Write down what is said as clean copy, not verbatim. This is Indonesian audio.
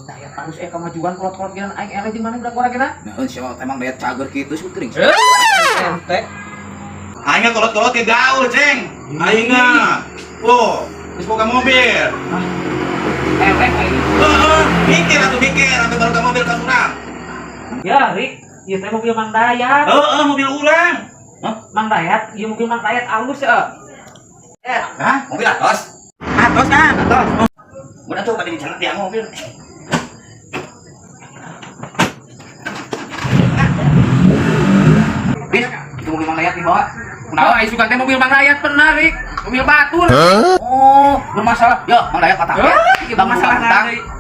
Dayat harus kemajuan kolot-kolot gini aing eleh jeung mana budak orang gini. Nah, siapa emang daya cager gitu sih teuing. Ente. Aing kolot-kolot ke gaul, Ceng. Aing oh, geus boga mobil. Eleh aing. Mikir atuh baru ke mobil ka surang. Ya, Rik, ieu teh mobil Mang Dayat. Mobil urang. Mang Dayat, ieu mobil Mang Dayat alus ya. Hah? Mobil atos? Atos kan, atos. Udah tuh pada dijangan tiang mobil. Bis, itu mobil Mang Dayat dibawa. Kenapa aing suka teh mobil Mang Dayat benar, Rik? Mobil batur. Oh, bermasalah. Ya, Mang Dayat patah. Kita masalah tang. nanti.